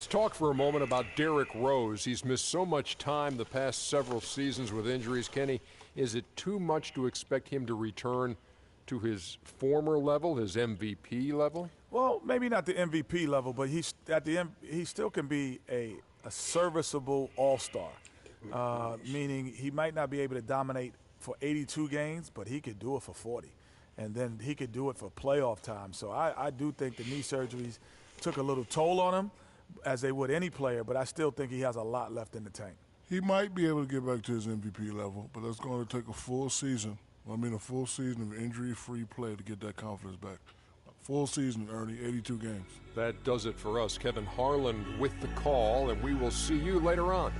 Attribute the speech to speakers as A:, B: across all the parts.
A: Let's talk for a moment about Derrick Rose. He's missed so much time the past several seasons with injuries. Kenny, is it too much to expect him to return to his former level, his MVP level?
B: Well, maybe not the MVP level, but he still can be a serviceable all-star, meaning he might not be able to dominate for 82 games, but he could do it for 40. And then he could do it for playoff time. So I do think the knee surgeries took a little toll on him, as they would any player, but I still think he has a lot left in the tank.
C: He might be able to get back to his MVP level, but it's going to take a full season. A full season of injury-free play to get that confidence back. Full season, Ernie, 82 games.
A: That does it for us. Kevin Harlan with the call, and we will see you later on.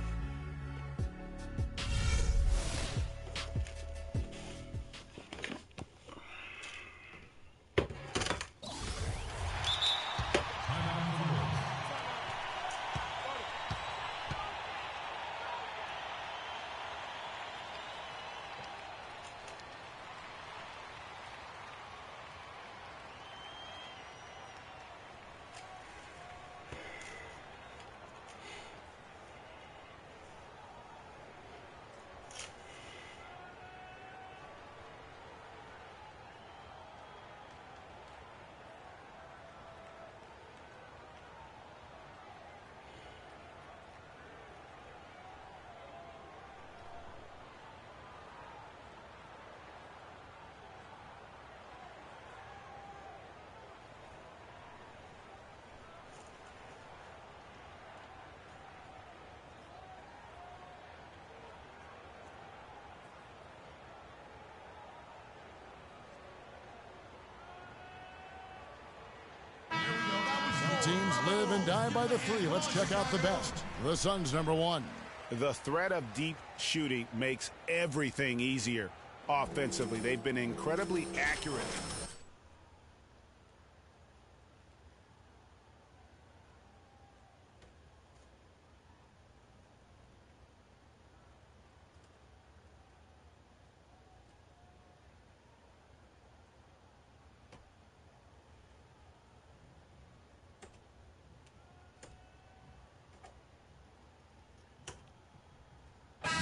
D: Teams live and die by the three. Let's check out the best. The Suns, number one.
E: The threat of deep shooting makes everything easier offensively. They've been incredibly accurate.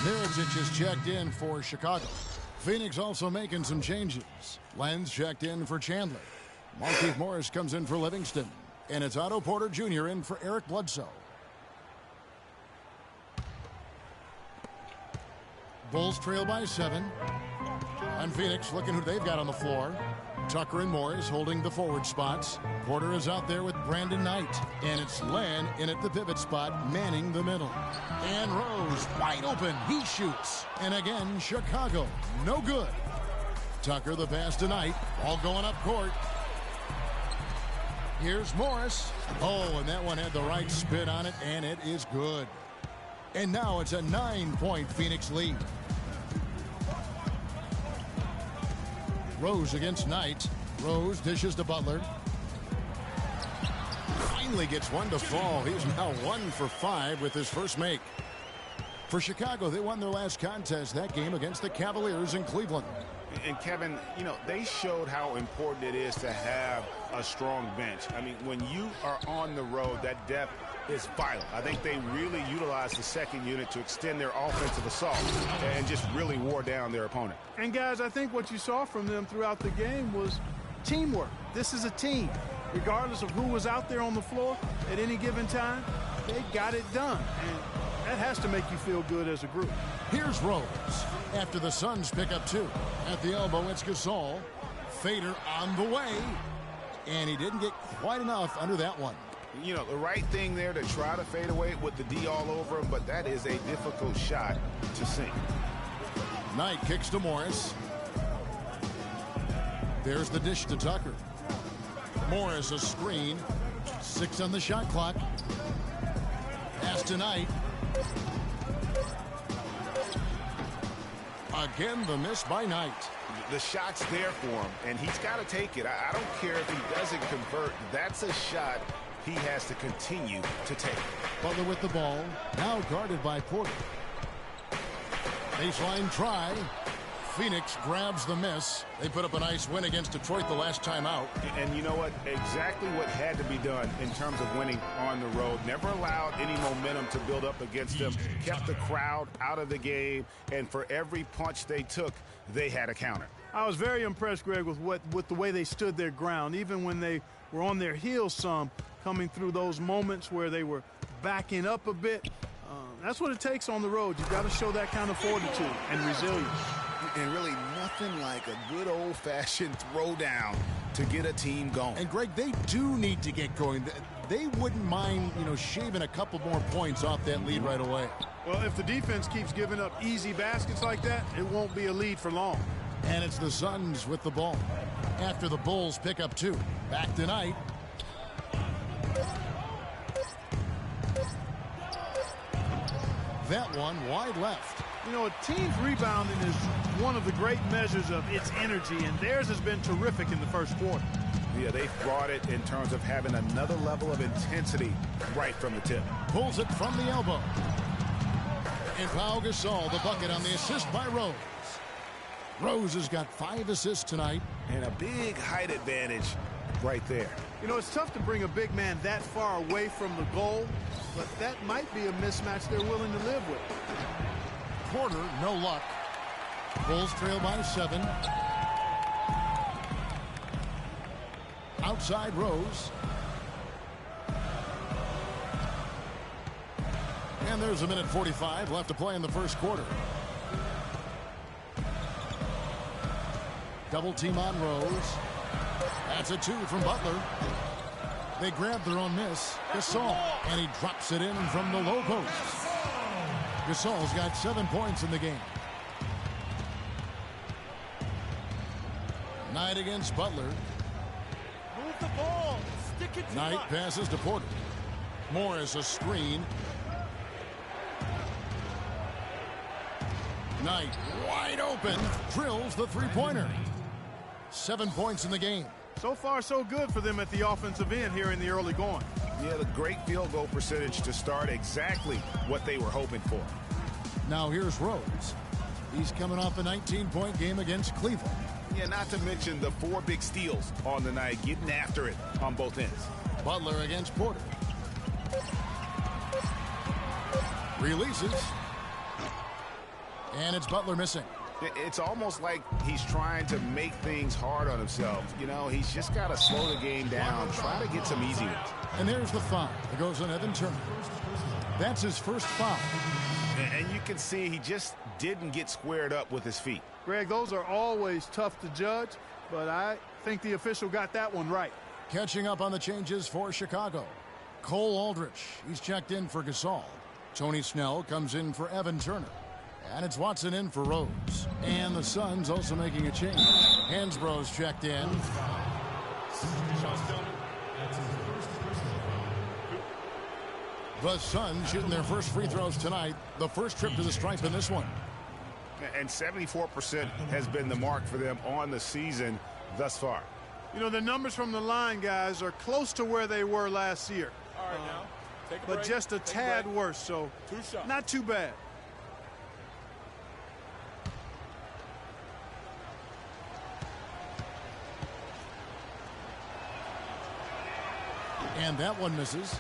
D: Mirotic is checked in for Chicago. Phoenix also making some changes. Lenz checked in for Chandler. Markieff Morris comes in for Livingston. And it's Otto Porter Jr. in for Eric Bledsoe. Bulls trail by 7. And Phoenix looking who they've got on the floor. Tucker and Morris holding the forward spots. Porter is out there with Brandon Knight. And it's Len in at the pivot spot, manning the middle. And Rose, wide open, he shoots. And again, Chicago, no good. Tucker the pass to Knight, all going up court. Here's Morris. Oh, and that one had the right spin on it, and it is good. And now it's a 9-point Phoenix lead. Rose against Knight. Rose dishes to Butler. Finally gets one to fall. He's now 1 for 5 with his first make. For Chicago, they won their last contest, that game against the Cavaliers in Cleveland.
E: And Kevin, you know, they showed how important it is to have a strong bench. I mean, when you are on the road, that depth is vital. I think they really utilized the second unit to extend their offensive assault and just really wore down their opponent.
F: And guys, I think what you saw from them throughout the game was teamwork. This is a team. Regardless of who was out there on the floor at any given time, they got it done. And that has to make you feel good as a group.
D: Here's Rose. After the Suns pick up 2. At the elbow, it's Gasol. Fader on the way. And he didn't get quite enough under that one.
E: You know, the right thing there to try to fade away with the D all over him, but that is a difficult shot to sink.
D: Knight kicks to Morris. There's the dish to Tucker. Morris a screen. 6 on the shot clock. Pass to Knight. Again, the miss by Knight.
E: The shot's there for him, and he's got to take it. I don't care if he doesn't convert. That's a shot he has to continue to take.
D: Butler with the ball. Now guarded by Porter. Baseline try. Phoenix grabs the miss. They put up a nice win against Detroit the last time out.
E: And you know what? Exactly what had to be done in terms of winning on the road. Never allowed any momentum to build up against them. Kept the crowd out of the game. And for every punch they took, they had a counter.
F: I was very impressed, Greg, with the way they stood their ground, even when they were on their heels some, coming through those moments where they were backing up a bit. That's what it takes on the road. You've got to show that kind of fortitude and resilience.
E: And really nothing like a good old-fashioned throwdown to get a team going.
D: And, Greg, they do need to get going. They wouldn't mind, shaving a couple more points off that lead right away.
F: Well, if the defense keeps giving up easy baskets like that, it won't be a lead for long.
D: And it's the Suns with the ball. After the Bulls pick up 2. Back tonight. That one wide left.
F: A team's rebounding is one of the great measures of its energy, and theirs has been terrific in the first quarter.
E: Yeah, they've brought it in terms of having another level of intensity right from the tip.
D: Pulls it from the elbow. And Pau Gasol, the bucket on the assist by Rose. Rose has got 5 assists tonight.
E: And a big height advantage right there.
F: It's tough to bring a big man that far away from the goal, but that might be a mismatch they're willing to live with.
D: Porter, no luck. Bulls trail by 7. Outside Rose. And there's a minute 45 left to play in the first quarter. Double team on Rose. That's a 2 from Butler. They grab their own miss. Gasol. And he drops it in from the low post. Gasol's got 7 points in the game. Knight against Butler.
G: Move the ball. Stick it to
D: Knight passes to Porter. Morris a screen. Knight wide open. Drills the three-pointer. 7 points in the game.
F: So far, so good for them at the offensive end here in the early going.
E: Yeah, the great field goal percentage to start, exactly what they were hoping for.
D: Now here's Rose. He's coming off a 19-point game against Cleveland.
E: Yeah, not to mention the 4 big steals on the night, getting after it on both ends.
D: Butler against Porter. Releases. And it's Butler missing.
E: It's almost like he's trying to make things hard on himself. He's just got to slow the game down, try to get some easy ones.
D: And there's the foul. It goes on Evan Turner. That's his first foul.
E: And you can see he just didn't get squared up with his feet.
F: Greg, those are always tough to judge, but I think the official got that one right.
D: Catching up on the changes for Chicago. Cole Aldrich, he's checked in for Gasol. Tony Snell comes in for Evan Turner. And it's Watson in for Rose. And the Suns also making a change. Hansbrough's checked in. The Suns shooting their first free throws tonight. The first trip to the stripe in this one.
E: And 74% has been the mark for them on the season thus far.
F: The numbers from the line, guys, are close to where they were last year.
H: All right, now, take a break.
F: But just a tad worse, so
H: 2 shots.
F: Not too bad.
D: And that one misses.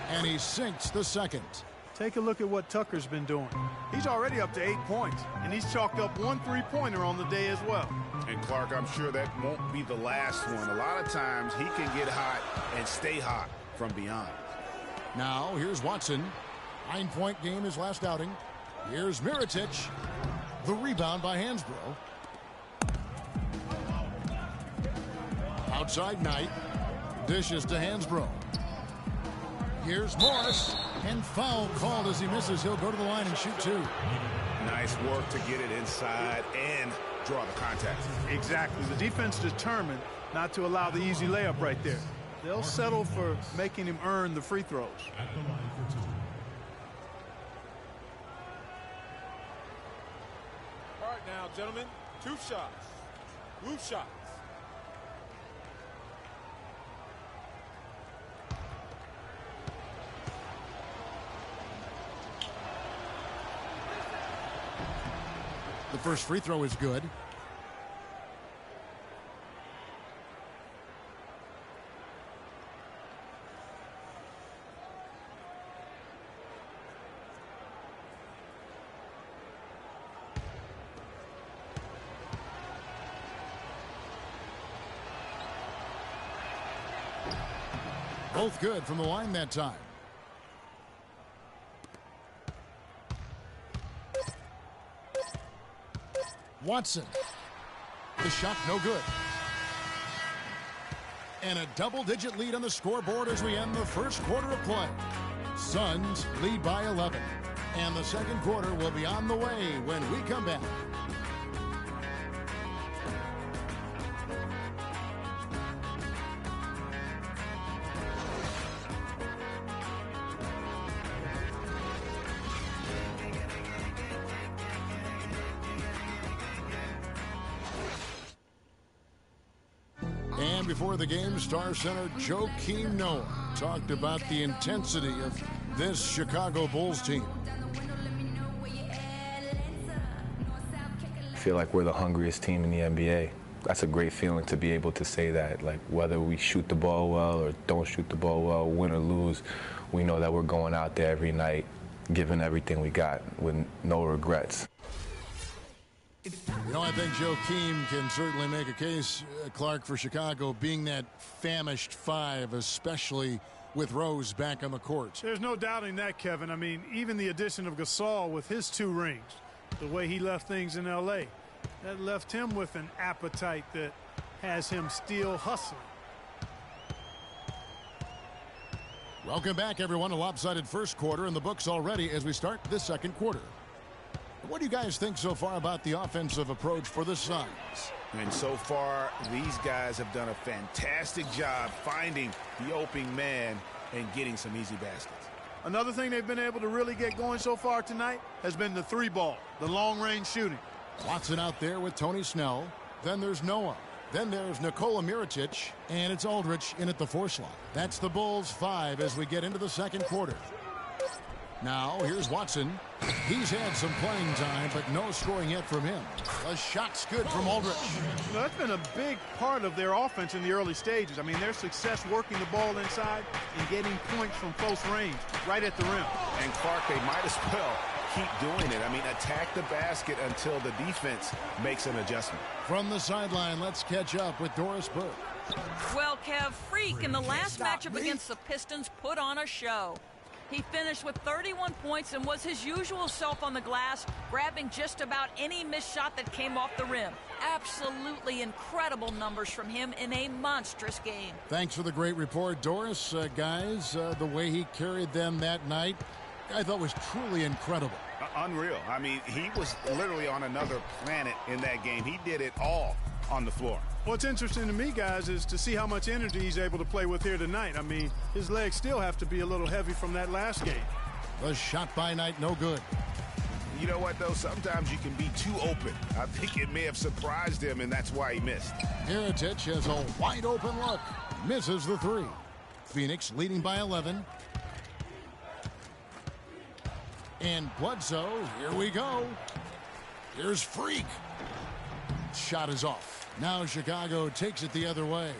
D: And he sinks the second.
F: Take a look at what Tucker's been doing. He's already up to 8 points, and he's chalked up 1 3-pointer on the day as well.
E: And Clark, I'm sure that won't be the last one. A lot of times he can get hot and stay hot from beyond.
D: Now here's Watson. 9-point game his last outing. Here's Mirotic. The rebound by Hansbrough. Outside Knight. Dishes to Hansbrough. Here's Morris. And foul called as he misses. He'll go to the line and shoot 2.
E: Nice work to get it inside and draw the contact.
F: Exactly. The defense determined not to allow the easy layup right there. They'll settle for making him earn the free throws.
H: All right now, gentlemen, 2 shots. Blue shots.
D: The first free throw is good. Both good from the line that time. Watson. The shot no good. And a double-digit lead on the scoreboard as we end the first quarter of play. Suns lead by 11. And the second quarter will be on the way when we come back. And before the game, Star Center Joakim Noah talked about the intensity of this Chicago Bulls team.
I: I feel like we're the hungriest team in the NBA. That's a great feeling to be able to say that. Like, whether we shoot the ball well or don't shoot the ball well, win or lose, we know that we're going out there every night, giving everything we got with no regrets.
D: You know, I think Joakim can certainly make a case, Clark, for Chicago being that famished 5, especially with Rose back on the court.
F: There's no doubting that, Kevin. I mean, even the addition of Gasol with his 2 rings, the way he left things in L.A., that left him with an appetite that has him still hustling.
D: Welcome back, everyone. A lopsided first quarter in the books already as we start this second quarter. What do you guys think so far about the offensive approach for the Suns?
E: And so far, these guys have done a fantastic job finding the opening man and getting some easy baskets.
F: Another thing they've been able to really get going so far tonight has been the 3-ball, the long-range shooting.
D: Watson out there with Tony Snell. Then there's Noah. Then there's Nikola Mirotic. And it's Aldridge in at the 4 slot. That's the Bulls' 5 as we get into the second quarter. Now, here's Watson. He's had some playing time, but no scoring yet from him. A shot's good from Aldridge.
F: You know, that's been a big part of their offense in the early stages. I mean, their success working the ball inside and getting points from close range, right at the rim.
E: And Clark, they might as well keep doing it. I mean, attack the basket until the defense makes an adjustment.
D: From the sideline, let's catch up with Doris Burke.
J: Well, Kev, Freak in the last matchup against the Pistons put on a show. He finished with 31 points and was his usual self on the glass, grabbing just about any missed shot that came off the rim. Absolutely incredible numbers from him in a monstrous game.
D: Thanks for the great report, Doris. Guys, the way he carried them that night, I thought was truly incredible.
E: Unreal. I mean, he was literally on another planet in that game. He did it all on the floor.
F: What's interesting to me, guys, is to see how much energy he's able to play with here tonight. I mean, his legs still have to be a little heavy from that last game.
D: The shot by Knight, no good.
E: You know what, though? Sometimes you can be too open. I think it may have surprised him, and that's why he missed.
D: Mirotic has a wide open look. Misses the 3. Phoenix leading by 11. And Bledsoe, here we go. Here's Freak. Shot is off. Now Chicago takes it the other way.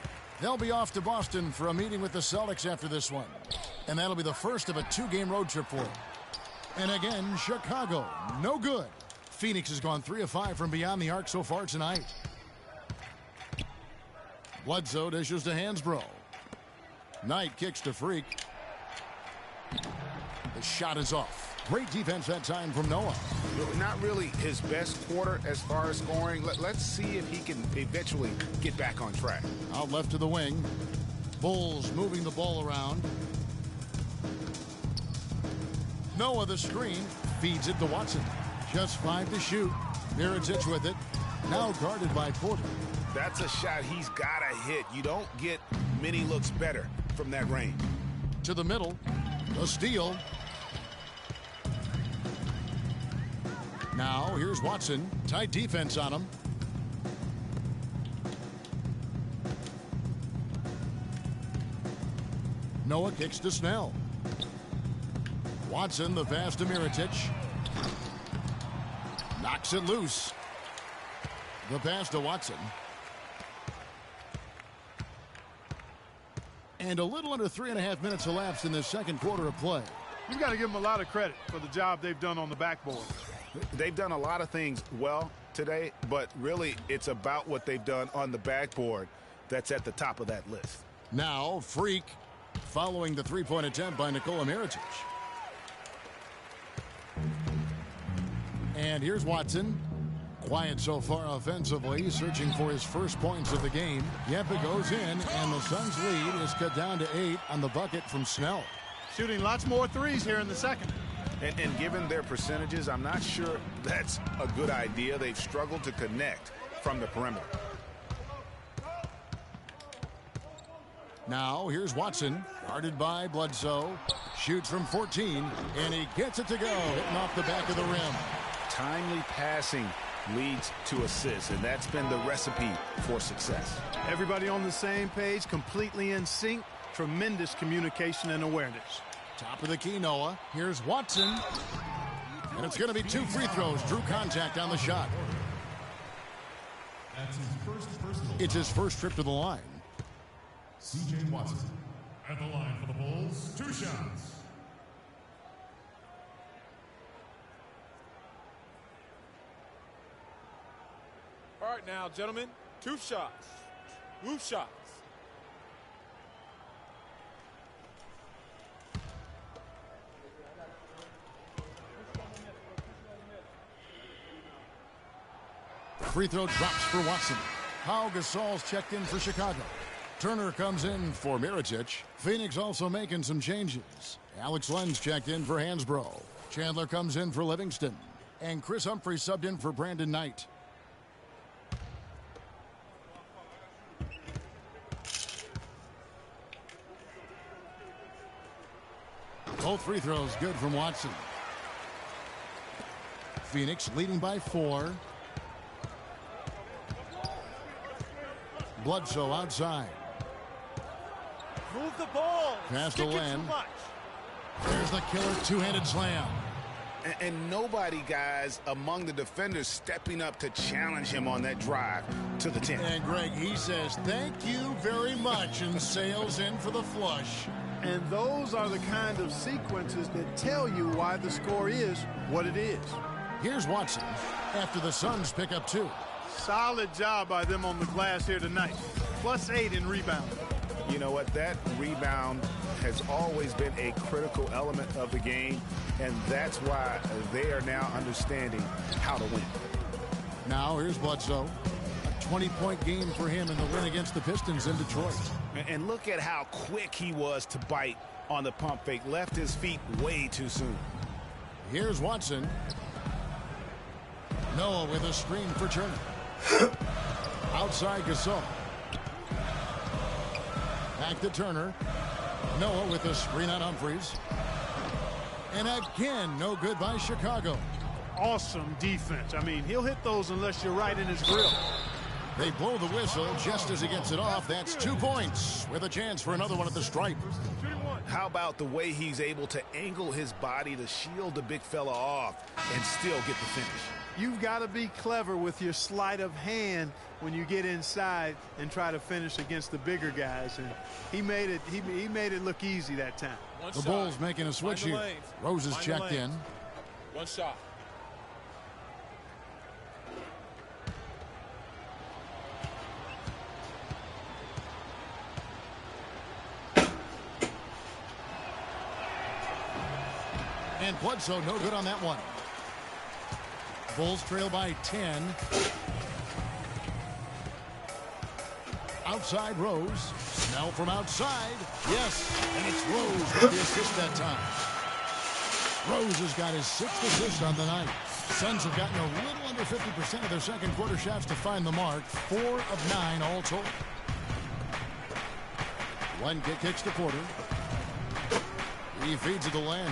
D: They'll be off to Boston for a meeting with the Celtics after this one. And that'll be the first of a 2-game road trip for them. And again, Chicago, no good. Phoenix has gone 3 of 5 from beyond the arc so far tonight. Bledsoe dishes to Hansbrough. Knight kicks to Freak. The shot is off. Great defense that time from Noah.
E: Not really his best quarter as far as scoring. Let's see if he can eventually get back on track.
D: Out left to the wing. Bulls moving the ball around. Noah the screen. Feeds it to Watson. Just 5 to shoot. Mirotic with it. Now guarded by Porter.
E: That's a shot he's got to hit. You don't get many looks better from that range.
D: To the middle. The steal. Now here's Watson. Tight defense on him. Noah kicks to Snell. Watson, the pass to Mirotic. Knocks it loose. The pass to Watson. And a little under 3.5 minutes elapsed in the second quarter of play.
F: You've got to give them a lot of credit for the job they've done on the backboard.
E: They've done a lot of things well today, but really it's about what they've done on the backboard that's at the top of that list.
D: Now, Freak, following the three-point attempt by Nikola Mirotic. And here's Watson. Quiet so far offensively, searching for his first points of the game. Yep, it goes in, and the Suns' lead is cut down to 8 on the bucket from Snell.
F: Shooting lots more threes here in the second.
E: And given their percentages, I'm not sure that's a good idea. They've struggled to connect from the perimeter.
D: Now, here's Watson, guarded by Bledsoe. Shoots from 14, and he gets it to go, hitting off the back of the rim.
E: Timely passing leads to assists, and that's been the recipe for success.
F: Everybody on the same page, completely in sync. Tremendous communication and awareness.
D: Top of the key, Noah. Here's Watson. And it's going to be 2 free throws. Drew contact on the shot. It's his first trip to the line.
K: C.J. Watson at the line for the Bulls. 2 shots.
H: All right now, gentlemen, 2 shots. Roof shots.
D: Free throw drops for Watson. Pau Gasol's checked in for Chicago. Turner comes in for Mirotic. Phoenix also making some changes. Alex Len's checked in for Hansbrough. Chandler comes in for Livingston. And Chris Humphrey subbed in for Brandon Knight. Both free throws good from Watson. Phoenix leading by 4. Bledsoe outside.
G: Move the ball.
D: Pass to Len.
G: Much.
D: There's the killer two-handed slam.
E: And nobody, guys, among the defenders stepping up to challenge him on that drive to the 10.
D: And Greg, he says, thank you very much, and sails in for the flush.
F: And those are the kind of sequences that tell you why the score is what it is.
D: Here's Watson after the Suns pick up 2.
F: Solid job by them on the glass here tonight. +8 in rebounding.
E: You know what? That rebound has always been a critical element of the game, and that's why they are now understanding how to win.
D: Now here's Bledsoe. A 20-point game for him in the win against the Pistons in Detroit.
E: And look at how quick he was to bite on the pump fake. Left his feet way too soon.
D: Here's Watson. Noah with a screen for Turner. Outside Gasol. Back to Turner. Noah with a screen on Humphries. And again, no good by Chicago.
F: Awesome defense. I mean, he'll hit those unless you're right in his grill.
D: They blow the whistle just as he gets it off. That's 2 points with a chance for another one at the stripe.
E: How about the way he's able to angle his body to shield the big fella off and still get the finish?
F: You've got to be clever with your sleight of hand when you get inside and try to finish against the bigger guys. And he made it look easy that time.
D: The Bulls making a switch here. Rose is checked in.
H: 1 shot.
D: And Bledsoe no good on that one. Bulls trail by 10. Outside Rose. Snell from outside. Yes, and it's Rose with the assist that time. Rose has got his 6th assist on the night. Suns have gotten a little under 50% of their second quarter shots to find the mark. 4 of 9 all told. One kick kicks to Porter. He feeds it to Len.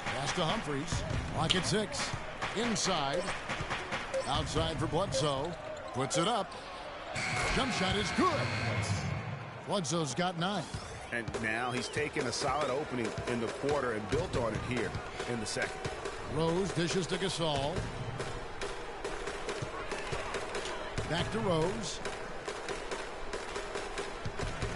D: Pass to Humphries. Clock at 6. Inside. Outside for Bledsoe. Puts it up. Jump shot is good. Bledsoe's got 9.
E: And now he's taken a solid opening in the quarter and built on it here in the second.
D: Rose dishes to Gasol. Back to Rose.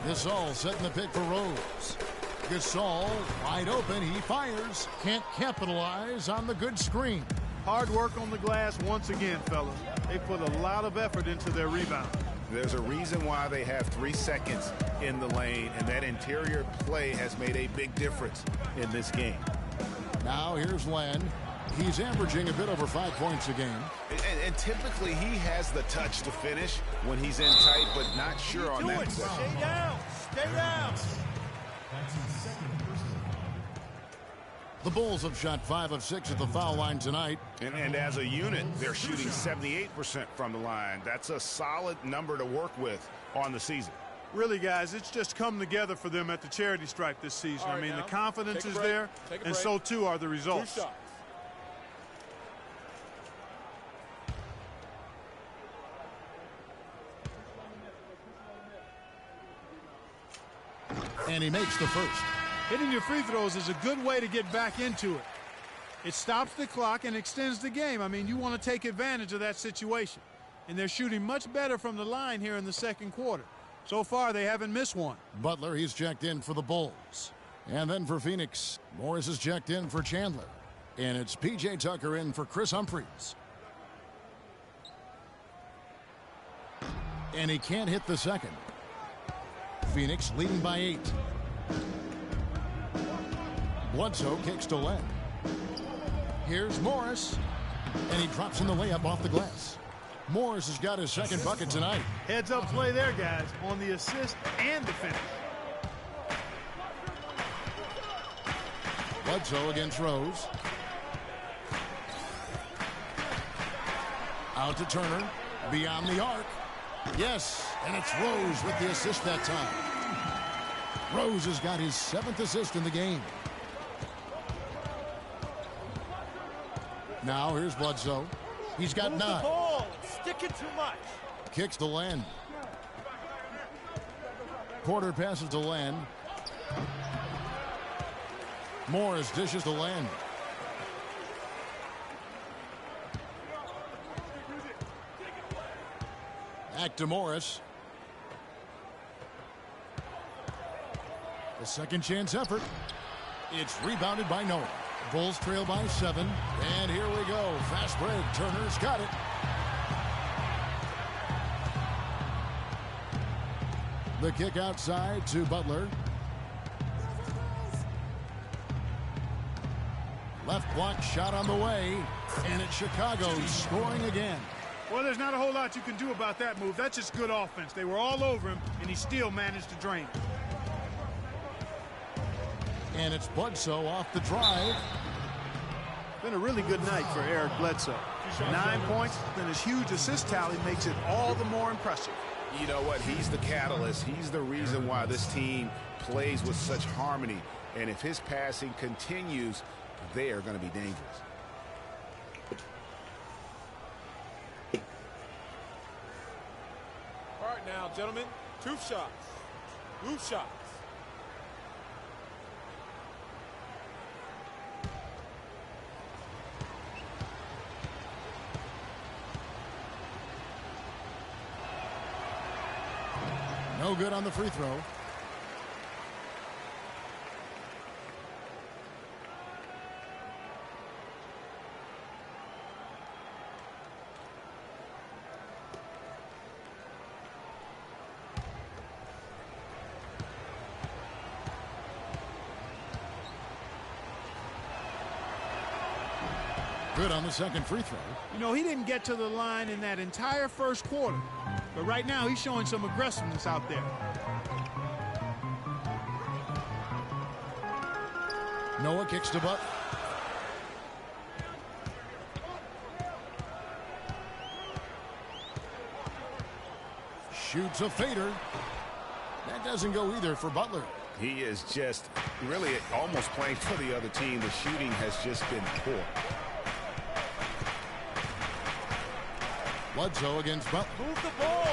D: Gasol setting the pick for Rose. Gasol wide open. He fires. Can't capitalize on the good screen.
F: Hard work on the glass once again, fellas. They put a lot of effort into their rebound.
E: There's a reason why they have 3 seconds in the lane, and that interior play has made a big difference in this game.
D: Now here's Len. He's averaging a bit over 5 points a game.
E: And typically he has the touch to finish when he's in tight, but not sure on that possession.
G: Stay down. Stay down.
K: That's his second personal foul.
D: The Bulls have shot 5 of 6 at the foul line tonight.
E: And as a unit, they're shooting 78% from the line. That's a solid number to work with on the season.
F: Really, guys, it's just come together for them at the charity stripe this season.
H: All right,
F: I mean,
H: now,
F: the confidence
H: take a
F: is
H: break.
F: there,
H: Take a
F: and
H: break.
F: so too are the
H: 2
F: results.
H: shots.
D: And he makes the first.
F: Hitting your free throws is a good way to get back into it. It stops the clock and extends the game. I mean, you want to take advantage of that situation. And they're shooting much better from the line here in the second quarter. So far, they haven't missed one.
D: Butler, he's checked in for the Bulls. And then for Phoenix, Morris is checked in for Chandler. And it's P.J. Tucker in for Chris Humphries. And he can't hit the second. Phoenix leading by 8. Bledsoe kicks to Len. Here's Morris. And he drops in the layup off the glass. Morris has got his second bucket tonight.
F: Heads up play there, guys, on the assist and the finish.
D: Bledsoe against Rose. Out to Turner. Beyond the arc. Yes, and it's Rose with the assist that time. Rose has got his 7th assist in the game. Now here's Bledsoe. He's got
G: Move
D: 9.
G: the ball. Stick it too much.
D: Kicks to Len. Porter passes to Len. Morris dishes to Len. Back to Morris. The second chance effort. It's rebounded by Noah. Bulls trail by 7. And here we go. Fast break. Turner's got it. The kick outside to Butler. Left block shot on the way. And it's Chicago scoring again.
F: Well, there's not a whole lot you can do about that move. That's just good offense. They were all over him, and he still managed to drain.
D: And it's Bledsoe off the drive.
F: Been a really good night for Eric Bledsoe. 9 points, then his huge assist tally makes it all the more impressive.
E: You know what? He's the catalyst. He's the reason why this team plays with such harmony. And if his passing continues, they are going to be dangerous.
H: All right, now, gentlemen, 2 shots. 2 shots.
D: No good on the free throw. Good on the second free throw.
F: You know, he didn't get to the line in that entire first quarter. But right now, he's showing some aggressiveness out there.
D: Noah kicks to Butler. shoots a fader. That doesn't go either for Butler.
E: He is just really almost playing for the other team. The shooting has just been poor.
D: Bledsoe against Butler.
G: Move the ball.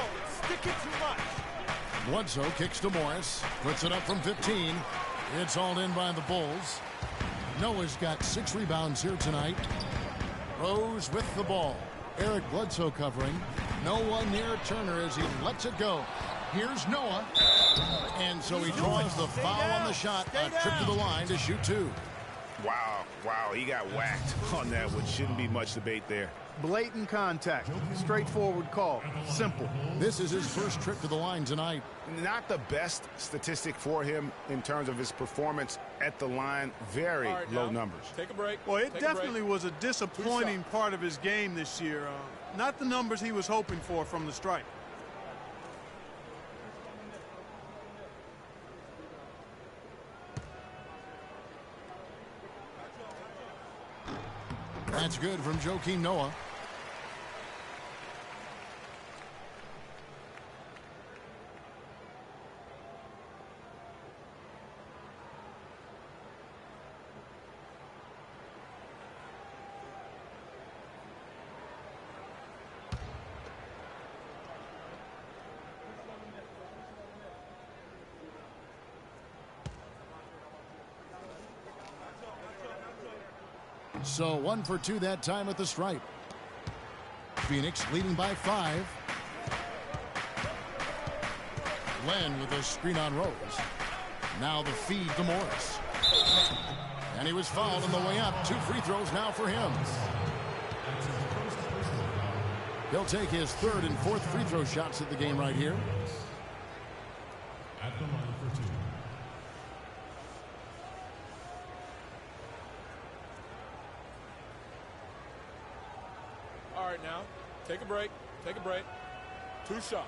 G: Stick it too much.
D: Bledsoe kicks to Morris. Puts it up from 15. It's hauled in by the Bulls. Noah's got 6 rebounds here tonight. Rose with the ball. Eric Bledsoe covering. No one near Turner as he lets it go. Here's Noah. And so he draws the foul on the shot. A trip to the line to shoot 2.
E: Wow, he got whacked on that one. Shouldn't be much debate there.
F: Blatant contact. Straightforward call. Simple.
D: This is his first trip to the line tonight.
E: Not the best statistic for him in terms of his performance at the line. Very low numbers.
H: Take a break.
F: Well, it definitely was a disappointing part of his game this year. Not the numbers he was hoping for from the stripe.
D: That's good from Joakim Noah. So 1 for 2 that time at the stripe. Phoenix leading by 5. Len with a screen on Rose. Now the feed to Morris. And he was fouled on the way up. 2 free throws now for him. He'll take his 3rd and 4th free throw shots at the game right here.
K: At the line for 2.
H: All right, now, take a break. Take a break. 2 shots.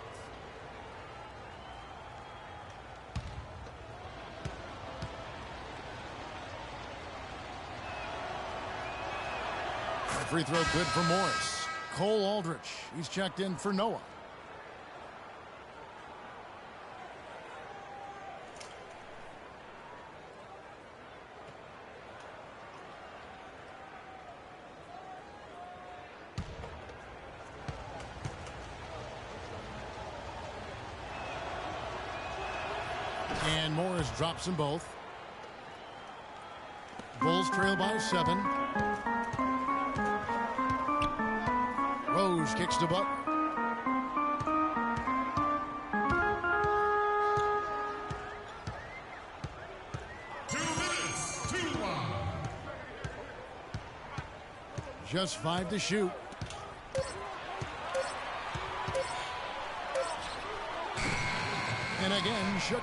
D: Free throw good for Morris. Cole Aldrich. He's checked in for Noah. And Morris drops them both. Bulls trail by 7. Rose kicks to Butler. Just 5 to shoot. And again, shook.